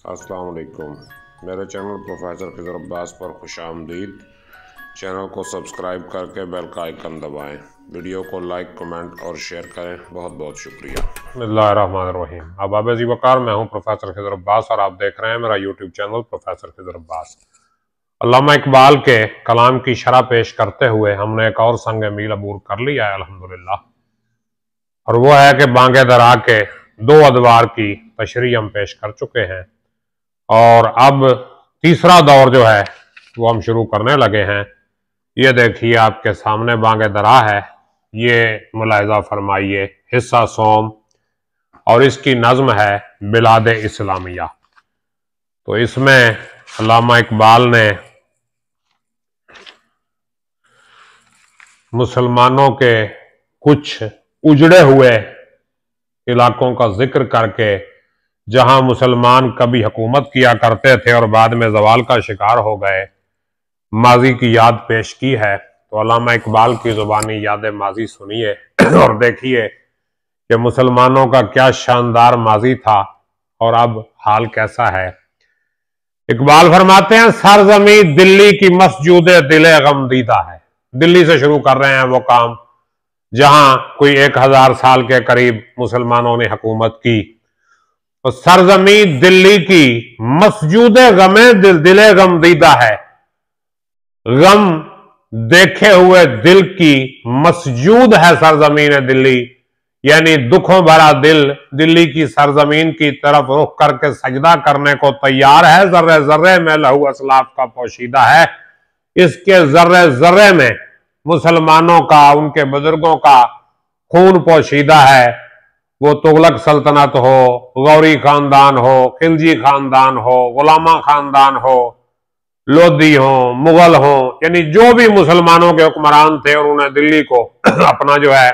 अस्सलाम वालेकुम। मेरे चैनल प्रोफेसर खिज़र अब्बास पर खुशामदीद। चैनल को सब्सक्राइब करके बेल का आइकन दबाएं। वीडियो को लाइक, कमेंट और शेयर करें। बहुत बहुत शुक्रिया। बिस्मिल्लाहिर्रहमानिर्रहीम। अब आबेज़ी वकार, मैं हूँ प्रोफेसर खिज़र अब्बास और आप देख रहे हैं मेरा YouTube channel professor Khizar Abbas. अल्लामा इकबाल के कलाम की शरह पेश करते हुए हमने एक और संग मील अबूर कर लिया है अल्हम्दुलिल्लाह, और वो है कि बांगे दरा के दो अदवार की तशरीह हम पेश कर चुके हैं और अब तीसरा दौर जो है वो हम शुरू करने लगे हैं। ये देखिए आपके सामने बांगे दरा है, ये मुलाहिजा फरमाइए, हिस्सा सोम, और इसकी नज़्म है बिलाद इस्लामिया। तो इसमें अल्लामा इकबाल ने मुसलमानों के कुछ उजड़े हुए इलाकों का जिक्र करके, जहां मुसलमान कभी हुकूमत किया करते थे और बाद में जवाल का शिकार हो गए, माजी की याद पेश की है। तो अल्लामा इकबाल की जुबानी याद माजी सुनिए और देखिए कि मुसलमानों का क्या शानदार माजी था और अब हाल कैसा है। इकबाल फरमाते हैं, सरजमी दिल्ली की मस्जूद दिले गमदीदा है। दिल्ली से शुरू कर रहे हैं वो काम जहां कोई 1000 साल के करीब मुसलमानों ने हुकूमत की। तो सरजमी दिल्ली की मस्जूद गमे दिले गमदीदा है। गम देखे हुए दिल की मस्जूद है सरजमीन दिल्ली, यानी दुखों भरा दिल दिल्ली की सरजमीन की तरफ रुख करके सजदा करने को तैयार है। जर्रे जर्रे में लहू असलाफ का पोशीदा है। इसके जर्रे जर्रे में मुसलमानों का, उनके बुजुर्गों का खून पोशीदा है। वो तुगलक सल्तनत हो, गौरी खानदान हो, खिलजी खानदान हो, गुलामा खानदान हो, लोधी हो, मुगल हो, यानी जो भी मुसलमानों के हुक्मरान थे और उन्हें दिल्ली को अपना जो है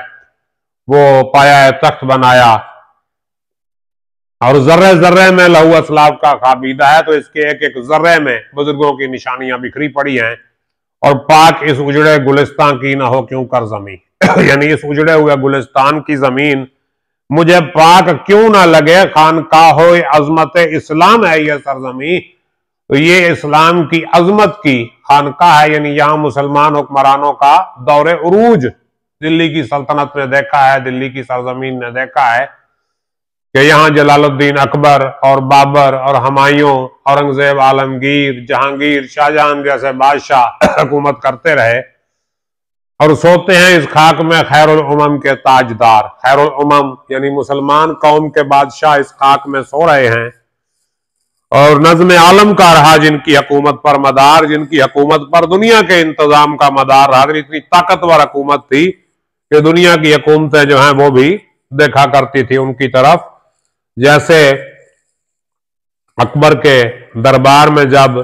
वो पाया तख्त बनाया, और जर्रे जर्रे में लहू असलाफ का खाबीदा है। तो इसके एक एक जर्रे में बुजुर्गों की निशानियां बिखरी पड़ी हैं। और पाक इस उजड़े गुलिस्तान की ना हो क्यों कर जमी यानी इस उजड़े हुए गुलिस्तान की जमीन मुझे पाक क्यों ना लगे, खानकाहो अजमत इस्लाम है यह सरजमी। तो ये इस्लाम की अजमत की खानकाह है, यानी यहां मुसलमान हुक्मरानों का दौरे उरूज दिल्ली की सल्तनत ने देखा है, दिल्ली की सरजमीन ने देखा है कि यहाँ जलालुद्दीन अकबर और बाबर और हुमायूं, औरंगजेब, आलमगीर, जहांगीर, शाहजहां जैसे बादशाह हुकूमत करते रहे और सोते हैं इस खाक में खैरुल उमम के ताजदार। खैरुल उमम यानी मुसलमान कौम के बादशाह इस खाक में सो रहे हैं और नज़्म आलम का रहा जिनकी हुकूमत पर मदार, जिनकी हुकूमत पर दुनिया के इंतजाम का मदार रहा। इतनी ताकतवर हुकूमत थी कि दुनिया की हुकूमतें जो हैं वो भी देखा करती थी उनकी तरफ। जैसे अकबर के दरबार में जब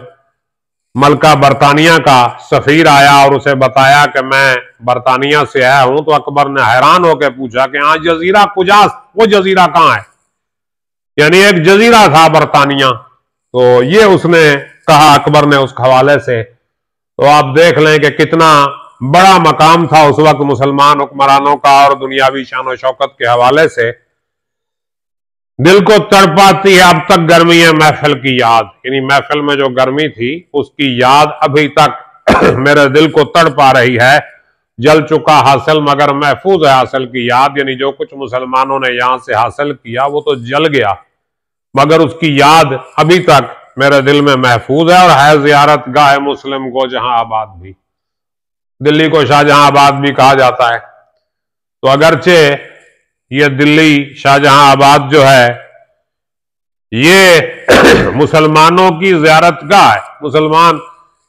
मलका बरतानिया का सफीर आया और उसे बताया कि मैं बरतानिया से आया हूं, तो अकबर ने हैरान होकर पूछा कि हाँ जजीरा कुजास, वो जजीरा कहां है, यानी एक जजीरा था बरतानिया। तो ये उसने कहा अकबर ने उस हवाले से। तो आप देख लें कि कितना बड़ा मकाम था उस वक्त मुसलमान हुक्मरानों का, और दुनियावी शान शौकत के हवाले से दिल को तड़पाती है अब तक गर्मी है महफिल की याद, यानी महफिल में जो गर्मी थी उसकी याद अभी तक मेरे दिल को तड़पा रही है। जल चुका हासिल मगर महफूज है हासिल की याद, यानी जो कुछ मुसलमानों ने यहां से हासिल किया वो तो जल गया मगर उसकी याद अभी तक मेरे दिल में महफूज है। और है जियारत गाह मुस्लिम को जहां आबाद भी, दिल्ली को शाहजहां आबाद भी कहा जाता है। तो अगरचे ये दिल्ली शाहजहां आबाद जो है ये मुसलमानों की ज़ियारत गाह है, मुसलमान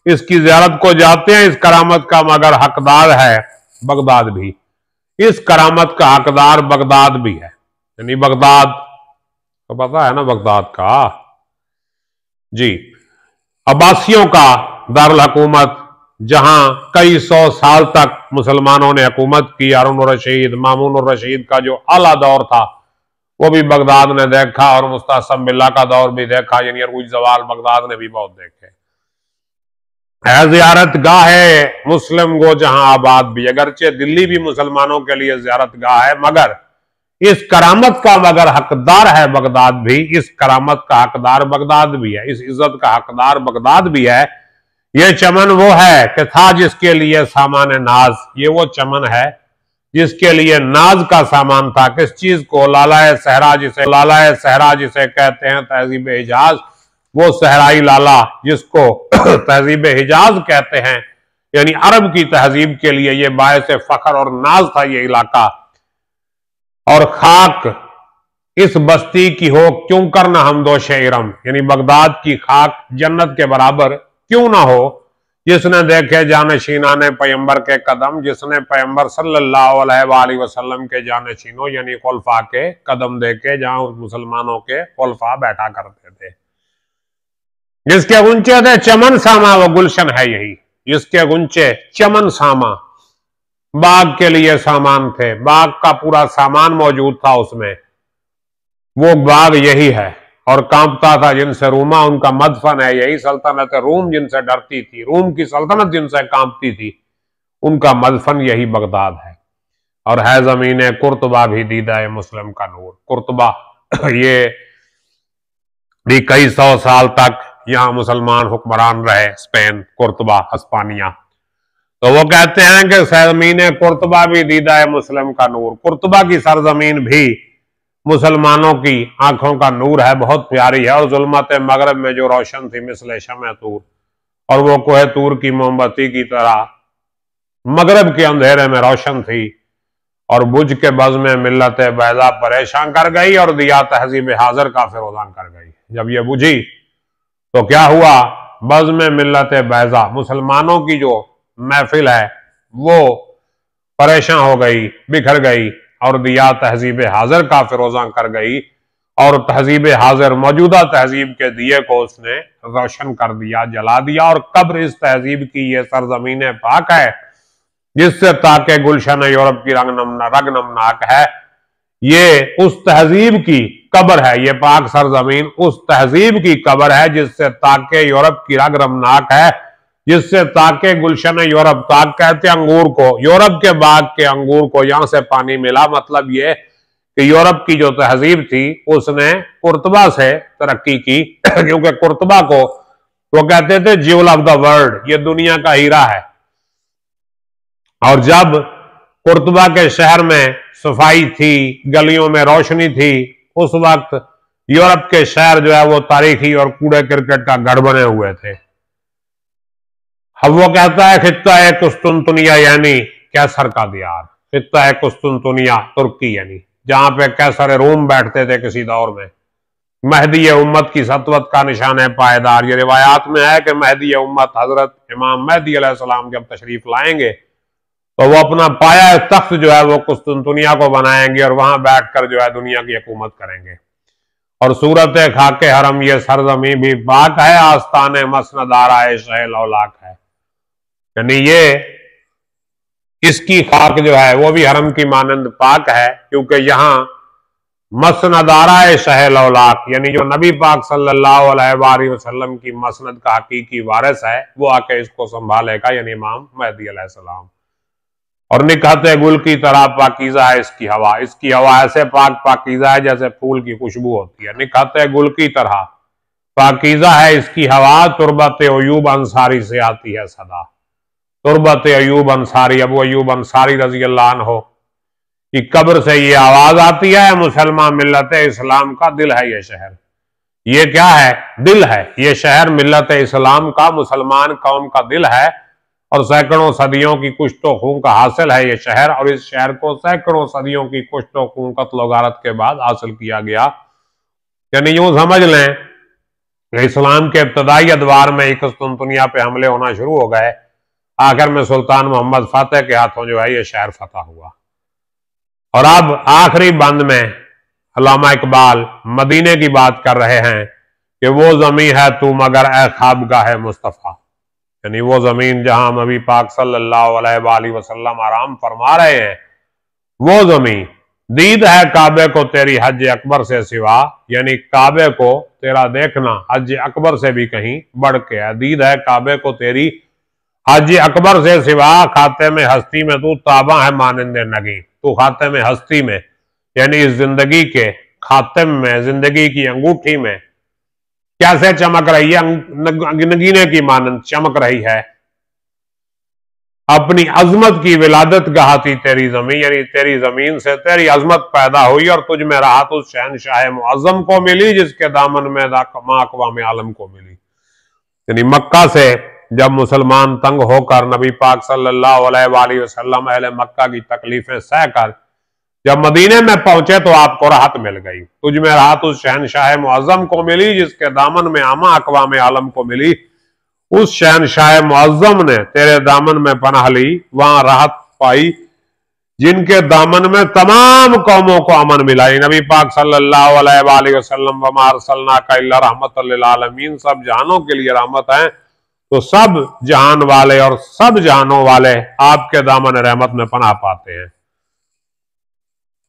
इसकी ज़ियारत को जाते हैं, इस करामत का मगर हकदार है बगदाद भी। इस करामत का हकदार बगदाद भी है, यानी बगदाद तो पता है ना, बगदाद का जी अब्बासियों का दारुल हुकूमत, जहां कई 100 साल तक मुसलमानों ने हुकूमत की। हारून रशीद, मामून रशीद का जो आला दौर था वो भी बगदाद ने देखा, और मुस्तसम बिल्ला का दौर भी देखा, यानी अरूज जवाल बगदाद ने भी बहुत देखे। है ज़ियारत गाह है मुस्लिम गो जहां आबाद भी, अगरचे दिल्ली भी मुसलमानों के लिए ज़ियारत गाह है मगर इस करामत का मगर हकदार है बगदाद भी, इस करामत का हकदार बगदाद भी है, इस इज्जत का हकदार बगदाद भी है। ये चमन वो है कि था जिसके लिए सामान नाज, ये वो चमन है जिसके लिए नाज का सामान था। किस चीज को? लालाए सहरा जिसे कहते हैं तहजीब हिजाज, वो सहराई लाला जिसको तहजीब हिजाज कहते हैं, यानी अरब की तहजीब के लिए ये बायस फख्र और नाज था ये इलाका। और खाक इस बस्ती की हो क्यों करना हमदोश इरम, यानी बगदाद की खाक जन्नत के बराबर क्यों ना हो, जिसने देखे जानशीना ने पैगंबर के कदम, जिसने पैगंबर सल्लल्लाहु अलैहि वसल्लम के जानशीनों यानी खुलफा के कदम देखे, जहां मुसलमानों के खुलफा बैठा करते थे। जिसके गुंचे थे चमन सामा, वो गुलशन है यही, जिसके गुंचे चमन सामा, बाग के लिए सामान थे, बाग का पूरा सामान मौजूद था उसमें, वो बाग यही है। और कांपता था जिनसे रूमा, उनका मदफन है यही। सल्तनत रूम जिनसे डरती थी, रूम की सल्तनत जिनसे कांपती थी, उनका मदफन यही बगदाद है। और है जमीन कुर्तबा भी दीदा मुस्लिम का नूर। कुर्तबा ये भी कई सौ साल तक यहां मुसलमान हुक्मरान रहे, स्पेन, कुर्तबा, हिस्पानिया। तो वो कहते हैं कि सरजमीन कुर्तबा भी दीदा है मुस्लिम का नूर, कुर्तबा की सरजमीन भी मुसलमानों की आंखों का नूर है, बहुत प्यारी है। और जुल्मत मगरब में जो रोशन थी मिसले शमे तूर, और वो कोहे तूर की मोमबत्ती की तरह मगरब के अंधेरे में रोशन थी। और बुझ के बज़ में मिल्लत बैजा परेशान कर गई, और दिया तहजीब हाजिर का फिरोजान कर गई। जब ये बुझी तो क्या हुआ? बज़ में मिल्लत बैजा, मुसलमानों की जो महफिल है वो परेशान हो गई, बिखर गई, और दिया तहजीब हाजिर का फिरोजा कर गई। और तहजीब हाजिर मौजूदा तहजीब के दिए को उसने रोशन कर दिया, जला दिया। और कब्र इस तहजीब की ये सरजमीन पाक है जिससे ताके गुलशन यूरोप की रंगनमनाक है। ये उस तहजीब की कब्र है, ये पाक सरजमीन उस तहजीब की कब्र है जिससे ताके यूरोप की रंग रमनाक है, जिससे ताके गुलशन यूरोप, ताक कहते हैं अंगूर को, यूरोप के बाग के अंगूर को यहां से पानी मिला। मतलब ये कि यूरोप की जो तहजीब थी उसने कुर्तबा से तरक्की की क्योंकि कुर्तबा को वो कहते थे ज्यूल ऑफ द वर्ल्ड, ये दुनिया का हीरा है। और जब कुर्तबा के शहर में सफाई थी, गलियों में रोशनी थी, उस वक्त यूरोप के शहर जो है वो तारीखी और कूड़े क्रिकेट का गढ़ बने हुए थे। अब वो कहता है खित्ता है कुस्तुनतुनिया यानी कैसर का दियार, खित्ता है कुस्तुनतुनिया तुर्की यानी जहां पे कैसर रोम बैठते थे किसी दौर में। महदी उम्मत की सतवत का निशान है पायदार। ये रिवायात में है कि महदी उम्मत हजरत इमाम महदी अलैहिस्सलाम जब तशरीफ लाएंगे तो वो अपना पाया तख्त जो है वो कुस्तुनतुनिया को बनाएंगे और वहां बैठकर जो है दुनिया की हुकूमत करेंगे। और सूरत खाके हरम ये सरजमी भी पाक है, आस्ताने मसनदारा शह लौलाक है, यानी ये इसकी खाक जो है वो भी हरम की मानंद पाक है, क्योंकि यहाँ मसनदारा शह लौलाक यानी जो नबी पाक सल्लल्लाहु अलैहि वसल्लम की मसनद का हकीकी वारिस है वो आके इसको संभालेगा, यानी इमाम महदी अलैहिस्सलाम। और निकहते गुल की तरह पाकीज़ा है इसकी हवा, इसकी हवा ऐसे पाक पाकीज़ा है जैसे फूल की खुशबू होती है। निकहते गुल की तरह पाकीज़ा है इसकी हवा, तुरबत अयूब अंसारी से आती है सदा। तुरबत अयूब अंसारी, अबू अयूब अंसारी रजी अल्लाह अन्हु की कब्र से ये आवाज आती है, मुसलमान मिल्लत इस्लाम का दिल है ये शहर। ये क्या है? दिल है। ये शहर मिल्लत इस्लाम का, मुसलमान कौम का दिल है, और सैकड़ों सदियों की कुश्तो खून का हासिल है ये शहर। और इस शहर को सैकड़ों सदियों की कुश्तो खून कत्ल गारत के बाद हासिल किया गया। यानी यूं समझ लें कि इस्लाम के इब्तदाई अदवार में कुस्तुनतुनिया पे हमले होना शुरू हो गए, आखिर में सुल्तान मोहम्मद फातेह के हाथों जो है ये शहर फतह हुआ। और अब आखिरी बंद में अल्लामा इकबाल मदीने की बात कर रहे हैं कि वो जमीन है तू मगर ए ख्वाबगाह है मुस्तफ़ा, यानी वो जमीन जहां नबी पाक सल्लल्लाहु अलैहि वसल्लम आराम फरमा रहे हैं, वो जमीन दीद है काबे को तेरी हज अकबर से सिवा, यानी काबे को तेरा देखना हज अकबर से भी कहीं बढ़ के है। दीद है काबे को तेरी हज अकबर से सिवा, खाते में हस्ती में तू ताबा है मानिंदे नगी, तू खाते में हस्ती में यानी इस जिंदगी के खातिम में, जिंदगी की अंगूठी में कैसे चमक रही है, नगीने की मानंद चमक रही है। अपनी अजमत की विलादत गाह थी तेरी जमीन, यानी तेरी जमीन से तेरी अजमत पैदा हुई और तुझ में राहत उस शहनशाह मुअज्जम को मिली जिसके दामन में अक़वाम आलम को मिली। यानी मक्का से जब मुसलमान तंग होकर नबी पाक सल्लल्लाहु अलैहि वसल्लम अहले मक्का की तकलीफें सहकर जब मदीने में पहुंचे तो आपको राहत मिल गई। तुझ में राहत उस शहनशाह मुअज्जम को मिली जिसके दामन में अक़वाम आलम को मिली। उस शहनशाह मुअज्जम ने तेरे दामन में पनाह ली, वहां राहत पाई जिनके दामन में तमाम कौमों को अमन मिला। नबी पाक सल्लल्लाहु अलैहि वसल्लम वमा अरसलनाका इल्ला रहमतल लिल आलमीन, सब जहानों के लिए रहमत है, तो सब जहान वाले और सब जहानों वाले आपके दामन रहमत में पनाह पाते हैं।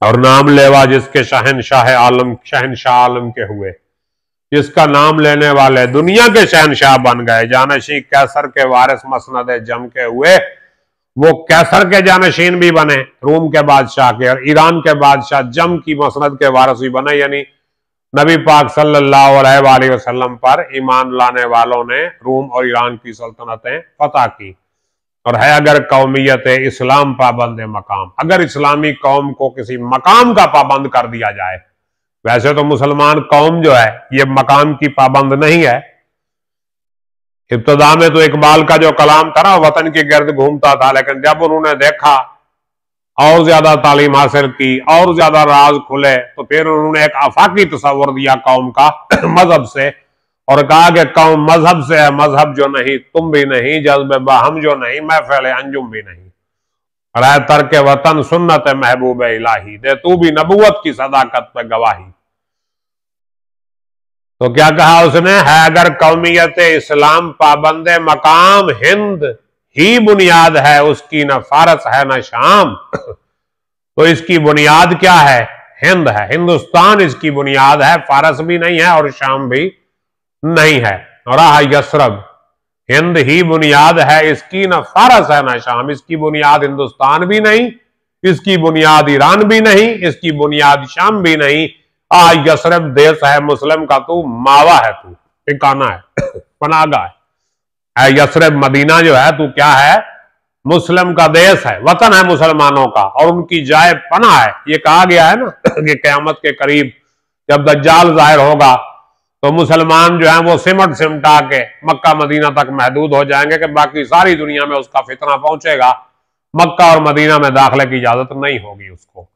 और नाम लेवा जिसके शहनशाह आलम के हुए, जिसका नाम लेने वाले दुनिया के शहनशाह बन गए। जानशी कैसर के वारिस मसनद जम के हुए, वो कैसर के जानशीन भी बने रूम के बादशाह के, और ईरान के बादशाह जम की मसनद के वारिस भी बने। यानी नबी पाक सल्लल्लाहु अलैहि वसल्लम पर ईमान लाने वालों ने रूम और ईरान की सल्तनतें फतह की। और है अगर कौमियत इस्लाम पाबंद मकाम, अगर इस्लामी कौम को किसी मकाम का पाबंद कर दिया जाए, वैसे तो मुसलमान कौम जो है ये मकाम की पाबंद नहीं है। इब्तदा में तो इकबाल का जो कलाम था ना, वतन के गर्द घूमता था, लेकिन जब उन्होंने देखा और ज्यादा तालीम हासिल की और ज्यादा राज खुले, तो फिर उन्होंने एक आफाकी तस्वर दिया कौम का मजहब से, और कहा कि कौम मजहब से है, मजहब जो नहीं तुम भी नहीं, जज्बे बाहम जो नहीं महफिल अंजुम भी नहीं। रह तर्क वतन सुन्नत महबूब इलाही, दे तू भी नबूवत की सदाकत पे गवाही। तो क्या कहा उसने, है अगर कौमियत इस्लाम पाबंद मकाम, हिंद ही बुनियाद है उसकी, न फारस है न शाम। तो इसकी बुनियाद क्या है, हिंद है, हिंदुस्तान इसकी बुनियाद है, फारस भी नहीं है और शाम भी नहीं है। और यसरब, हिंद ही बुनियाद है इसकी, न फारस है न शाम। इसकी बुनियाद हिंदुस्तान भी नहीं, इसकी बुनियाद ईरान भी नहीं, इसकी बुनियाद शाम भी नहीं। यसरब देश है मुस्लिम का तू, मावा है तू, ठिकाना है, पनागा है। यसरब मदीना जो है तू क्या है, मुस्लिम का देश है, वतन है मुसलमानों का, और उनकी जाए पना है। ये कहा गया है ना कि क़यामत के करीब जब दज्जाल जाहिर होगा तो मुसलमान जो है वो सिमट सिमटा के मक्का मदीना तक महदूद हो जाएंगे, कि बाकी सारी दुनिया में उसका फितना पहुंचेगा, मक्का और मदीना में दाखिले की इजाजत नहीं होगी उसको।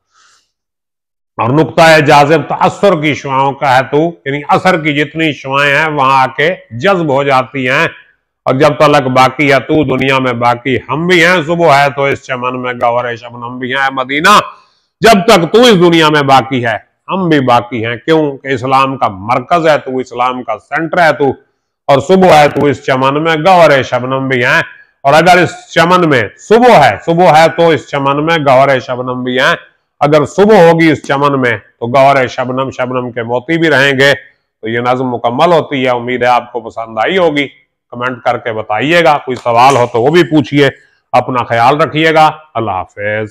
और नुक्ता है जाज़िब तअस्सुर की शुआओं का है तू, यानी असर की जितनी शुआएं हैं वहां आके जज्ब हो जाती हैं। और जब तलक बाकी है तू दुनिया में बाकी हम भी हैं, सुबह है तो इस चमन में गौर शबनम भी है मदीना, जब तक तू इस दुनिया में बाकी है हम भी बाकी हैं। क्यों कि इस्लाम का मरकज है तू, इस्लाम का सेंटर है तू, और सुबह है तू इस चमन में गौर शबनम भी है। और अगर इस चमन में सुबह है तो इस चमन में गौर शबनम भी है। अगर सुबह होगी इस चमन में तो गौर शबनम, शबनम के मोती भी रहेंगे। तो ये नज़्म मुकम्मल होती है। उम्मीद है आपको पसंद आई होगी। कमेंट करके बताइएगा, कोई सवाल हो तो वो भी पूछिए। अपना ख्याल रखिएगा। अल्लाह हाफिज।